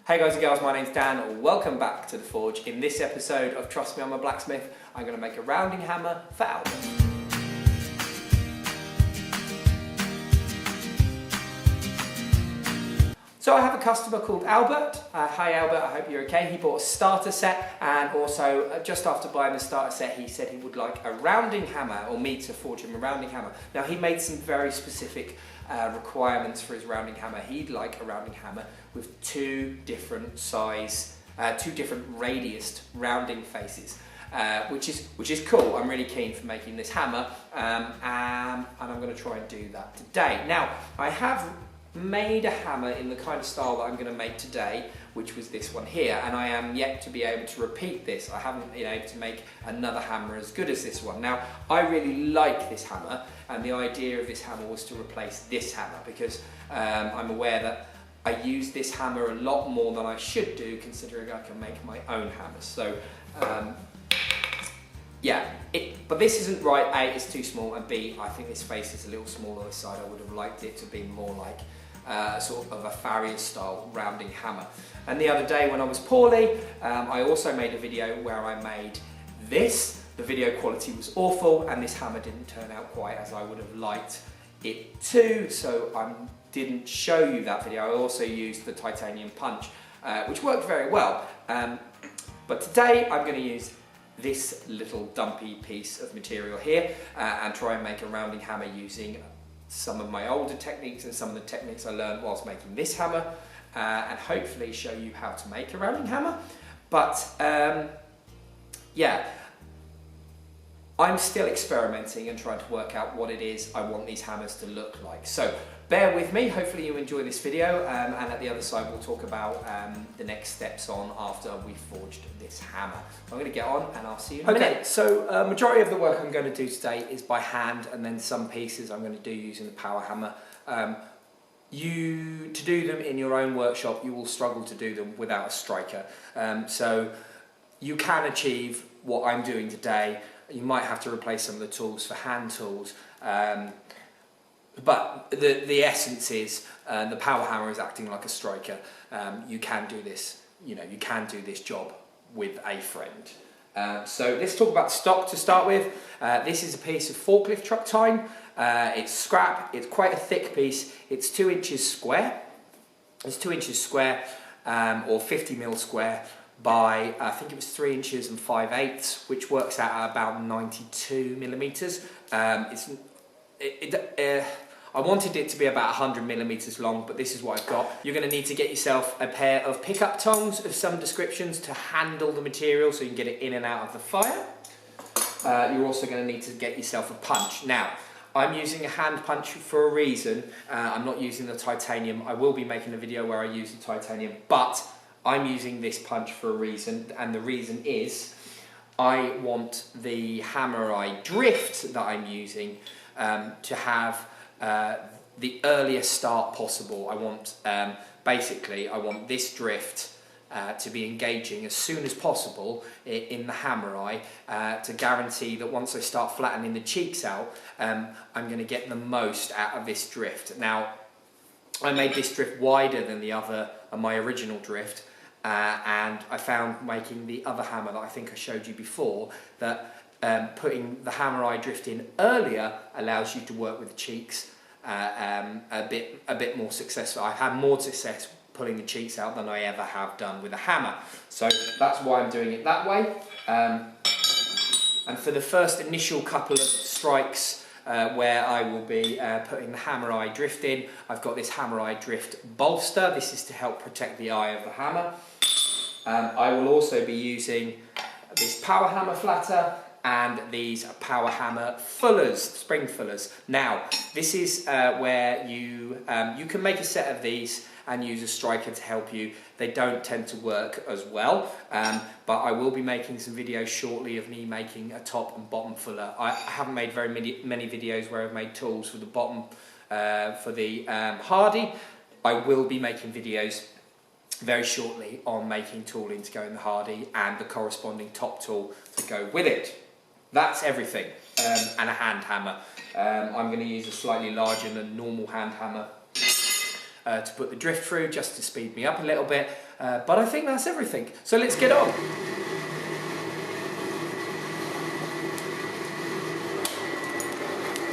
Hey guys and girls, my name's Dan. Welcome back to The Forge. In this episode of Trust Me, I'm a Blacksmith, I'm going to make a rounding hammer for Albert. So I have a customer called Albert. Hi Albert, I hope you're okay. He bought a starter set, and also just after buying the starter set he said he would like a rounding hammer, or me to forge him a rounding hammer. Now he made some very specific requirements for his rounding hammer. He'd like a rounding hammer with two different radiused rounding faces, which is cool. I'm really keen for making this hammer, and I'm going to try and do that today. Now I have made a hammer in the kind of style that I'm going to make today, which was this one here, and I am yet to be able to repeat this. I haven't been able to make another hammer as good as this one. Now I really like this hammer, and the idea of this hammer was to replace this hammer, because I'm aware that I use this hammer a lot more than I should do, considering I can make my own hammers. So yeah, but this isn't right. A, it's too small, and B, I think this face is a little small on this side. I would have liked it to be more like sort of a farrier style rounding hammer. And the other day when I was poorly, I also made a video where I made this. The video quality was awful, and this hammer didn't turn out quite as I would have liked it to, so I didn't show you that video. I also used the titanium punch, which worked very well. But today I'm going to use this little dumpy piece of material here and try and make a rounding hammer using some of my older techniques and some of the techniques I learned whilst making this hammer, and hopefully show you how to make a rounding hammer. But yeah, I'm still experimenting and trying to work out what it is I want these hammers to look like. So bear with me, hopefully you enjoy this video, and at the other side we'll talk about the next steps on after we've forged this hammer. I'm going to get on and I'll see you in a minute. Okay, so majority of the work I'm going to do today is by hand, and then some pieces I'm going to do using the power hammer. To do them in your own workshop, you will struggle to do them without a striker. So you can achieve what I'm doing today. You might have to replace some of the tools for hand tools. But the essence is the power hammer is acting like a striker. You can do this, you can do this job with a friend. So let's talk about the stock to start with. This is a piece of forklift truck tine. It's scrap. It's quite a thick piece. It's 2 inches square. It's 2 inches square, or 50mm square, by I think it was 3 inches and 5/8, which works out at about 92mm. I wanted it to be about 100mm long, but this is what I've got. You're going to need to get yourself a pair of pickup tongs of some descriptions to handle the material so you can get it in and out of the fire. You're also going to need to get yourself a punch. Now, I'm using a hand punch for a reason. I'm not using the titanium. I will be making a video where I use the titanium, but I'm using this punch for a reason, and the reason is I want the hammer eye drift that I'm using to have the earliest start possible. I want basically I want this drift to be engaging as soon as possible in the hammer eye, to guarantee that once I start flattening the cheeks out, I'm going to get the most out of this drift. Now, I made this drift wider than my original drift, and I found making the other hammer that I think I showed you before that putting the hammer eye drift in earlier allows you to work with the cheeks a bit more successful. I've had more success pulling the cheeks out than I ever have done with a hammer, so that's why I'm doing it that way. And for the first initial couple of strikes where I will be putting the hammer eye drift in, I've got this hammer eye drift bolster. This is to help protect the eye of the hammer. I will also be using this power hammer flatter and these power hammer fullers, spring fullers. Now, this is where you can make a set of these and use a striker to help you. They don't tend to work as well, but I will be making some videos shortly of me making a top and bottom fuller. I haven't made very many videos where I've made tools for the bottom, for the Hardy. I will be making videos very shortly on making tooling to go in the Hardy and the corresponding top tool to go with it. That's everything, and a hand hammer. I'm going to use a slightly larger than normal hand hammer. to put the drift through, just to speed me up a little bit. But I think that's everything. So let's get on.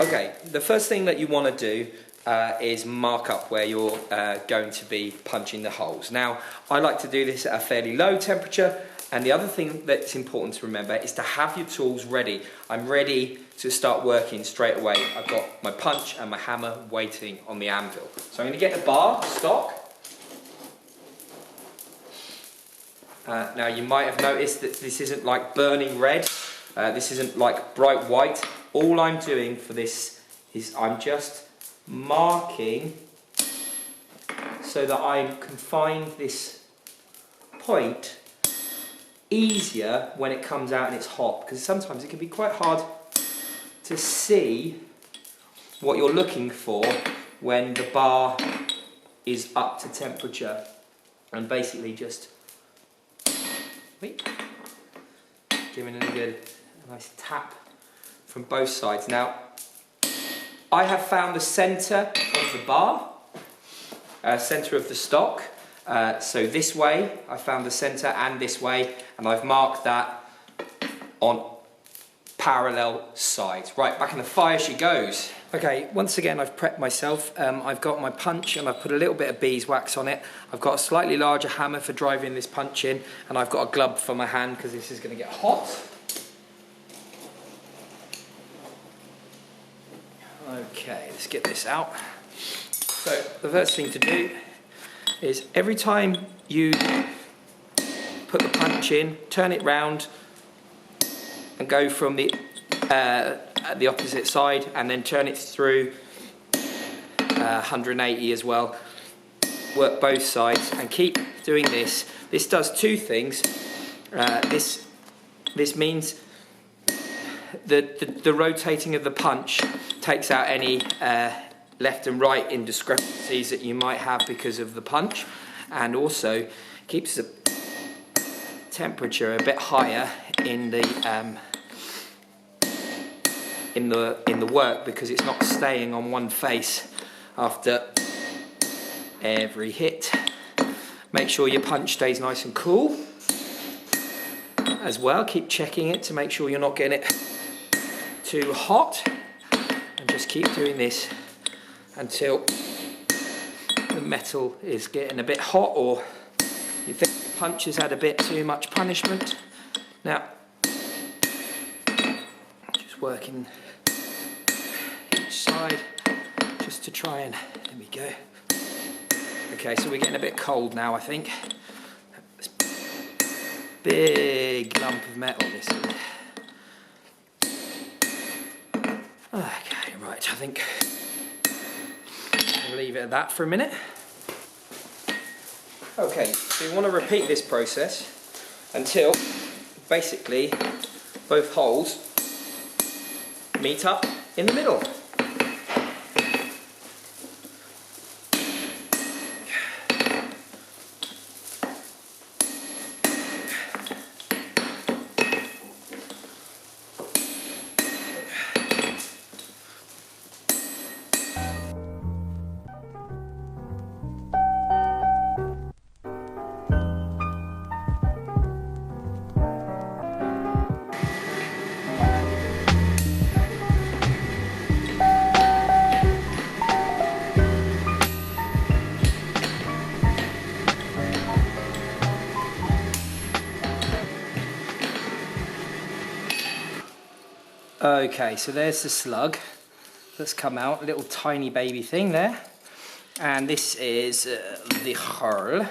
Okay, the first thing that you want to do is mark up where you're going to be punching the holes. Now, I like to do this at a fairly low temperature, and the other thing that's important to remember is to have your tools ready. I'm ready to start working straight away. I've got my punch and my hammer waiting on the anvil. So I'm going to get the bar stock. Now, you might have noticed that this isn't like burning red. This isn't like bright white. All I'm doing for this is I'm just marking so that I can find this point easier when it comes out and it's hot, because sometimes it can be quite hard to see what you're looking for when the bar is up to temperature. And basically just giving it a nice tap from both sides. Now, I have found the centre of the bar, centre of the stock. So this way, I found the centre, and this way, and I've marked that on parallel sides. Right, back in the fire she goes. Okay, once again I've prepped myself. I've got my punch and I've put a little bit of beeswax on it. I've got a slightly larger hammer for driving this punch in, and I've got a glove for my hand because this is going to get hot. Okay, let's get this out. So the first thing to do is every time you put the punch in, turn it round and go from the opposite side, and then turn it through 180 as well. Work both sides and keep doing this. This does two things. This means the rotating of the punch takes out any left and right indiscrepancies that you might have because of the punch, and also keeps the temperature a bit higher in the work, because it's not staying on one face after every hit. Make sure your punch stays nice and cool as well. Keep checking it to make sure you're not getting it too hot, and just keep doing this until the metal is getting a bit hot, or you think the punch has had a bit too much punishment. Now, just working each side just to try and, there we go. Okay, so we're getting a bit cold now, I think. This big lump of metal, this is. Okay, right, I think I'll leave it at that for a minute. Okay, so you want to repeat this process until basically both holes meet up in the middle. Okay, so there's the slug that's come out, a little tiny baby thing there, and this is the hurl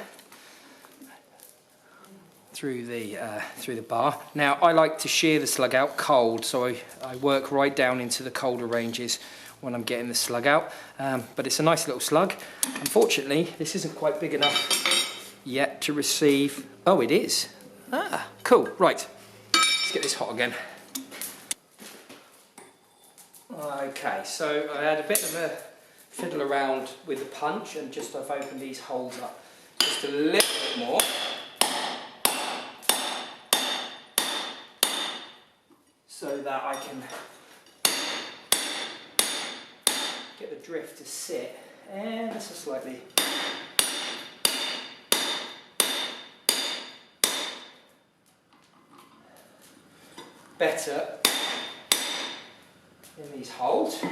through the bar. Now, I like to shear the slug out cold, so I work right down into the colder ranges when I'm getting the slug out, but it's a nice little slug. Unfortunately, this isn't quite big enough yet to receive. Oh, it is. Ah, cool. Right, let's get this hot again. Okay, so I had a bit of a fiddle around with the punch, and just I've opened these holes up just a little bit more. So that I can get the drift to sit and this is slightly better in these holes.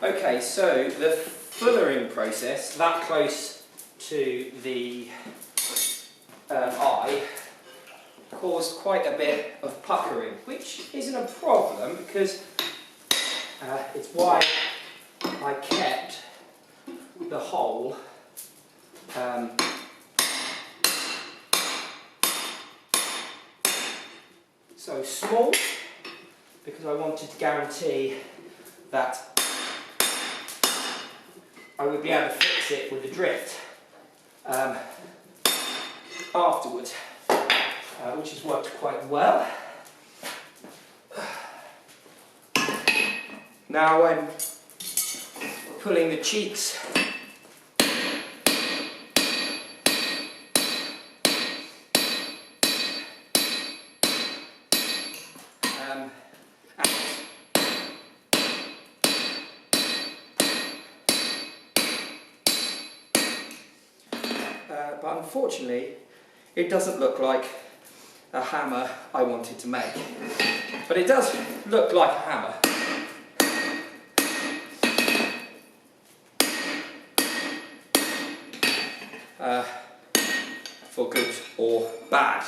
Okay, so the fullering process, that close to the eye, caused quite a bit of puckering, which isn't a problem because it's why I kept the hole so small, because I wanted to guarantee that I would be able to fix it with the drift afterwards, which has worked quite well. Now I'm pulling the cheeks but unfortunately it doesn't look like a hammer I wanted to make, but it does look like a hammer. For good or bad.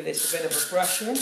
give this a bit of a brushing.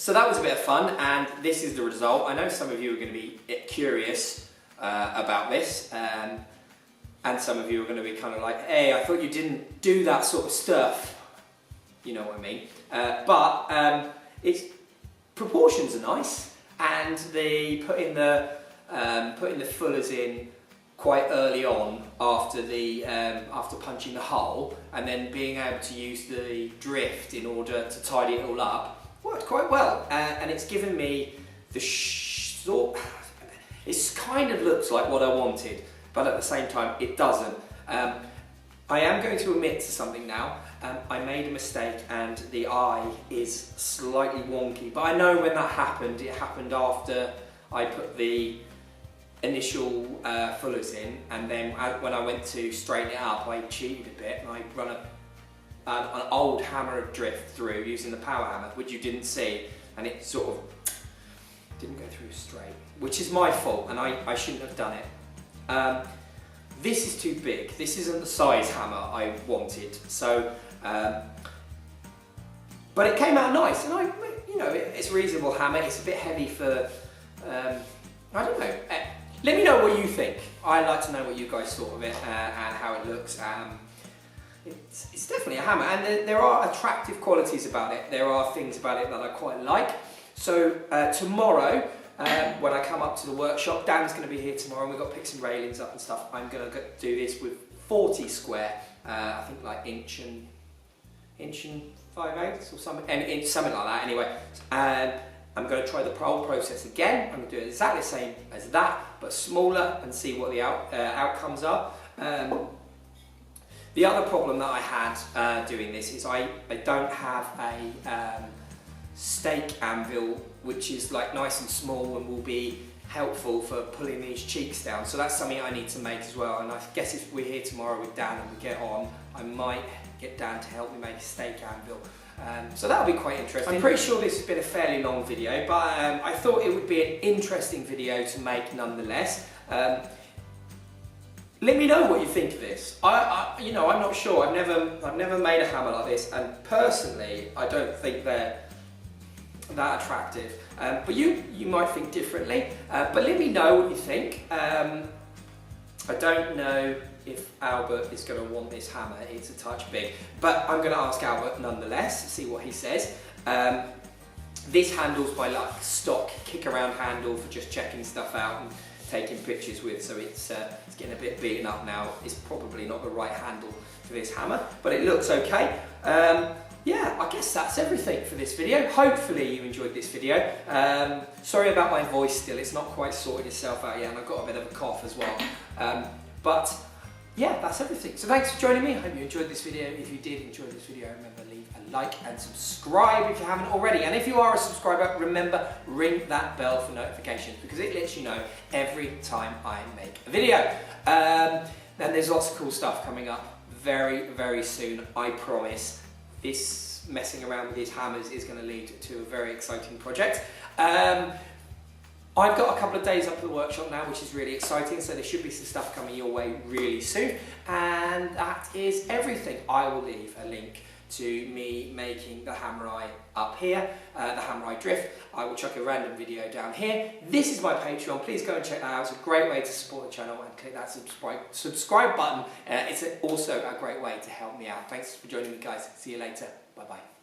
So that was a bit of fun, and this is the result. I know some of you are going to be curious about this, and some of you are going to be kind of like, hey, I thought you didn't do that sort of stuff. You know what I mean? But its proportions are nice, and they putting the fullers in quite early on after punching the hole, and then being able to use the drift in order to tidy it all up. Worked quite well, and it's given me the it kind of looks like what I wanted, but at the same time it doesn't. I am going to admit to something now. I made a mistake and the eye is slightly wonky, but I know when that happened, it happened after I put the initial fullers in, and then when I went to straighten it up, I cheated a bit and I run an old hammer of drift through using the power hammer, which you didn't see, and it sort of didn't go through straight, which is my fault, and I shouldn't have done it. This is too big. This isn't the size hammer I wanted, so but it came out nice, and it's a reasonable hammer. It's a bit heavy for I don't know. Let me know what you think. I'd like to know what you guys thought of it and how it looks. It's definitely a hammer, and there are attractive qualities about it. There are things about it that I quite like. So tomorrow, when I come up to the workshop, Dan's going to be here tomorrow, and we've got to pick some railings up and stuff. I'm going to do this with 40 square, I think like inch and 5/8 or something, and something like that anyway. And I'm going to try the whole process again. I'm going to do it exactly the same as that, but smaller, and see what the outcomes are. The other problem that I had doing this is I don't have a stake anvil, which is like nice and small and will be helpful for pulling these cheeks down. So that's something I need to make as well. And I guess if we're here tomorrow with Dan and we get on, I might get Dan to help me make a stake anvil. So that'll be quite interesting. I'm pretty sure this has been a fairly long video, but I thought it would be an interesting video to make nonetheless. Let me know what you think of this. I'm not sure. I've never made a hammer like this, and personally, I don't think they're that attractive. But you might think differently. But let me know what you think. I don't know if Albert is going to want this hammer. It's a touch big, but I'm going to ask Albert nonetheless. See what he says. This handle's my like stock kick-around handle for just checking stuff out and taking pictures with, so it's getting a bit beaten up now. It's probably not the right handle for this hammer, but it looks okay. Yeah, I guess that's everything for this video. Hopefully you enjoyed this video. Sorry about my voice still, it's not quite sorted itself out yet, and I've got a bit of a cough as well. But yeah, that's everything. So thanks for joining me. I hope you enjoyed this video. If you did enjoy this video, remember leave a like and subscribe if you haven't already. And if you are a subscriber, remember ring that bell for notifications, because it lets you know every time I make a video. And there's lots of cool stuff coming up very, very soon, I promise. This messing around with these hammers is going to lead to a very exciting project. I've got a couple of days up at the workshop now, which is really exciting, so there should be some stuff coming your way really soon. And that is everything. I will leave a link to me making the hammer eye up here, the hammer eye drift. I will chuck a random video down here. This is my Patreon. Please go and check that out. It's a great way to support the channel, and click that subscribe button. It's also a great way to help me out. Thanks for joining me, guys. See you later. Bye-bye.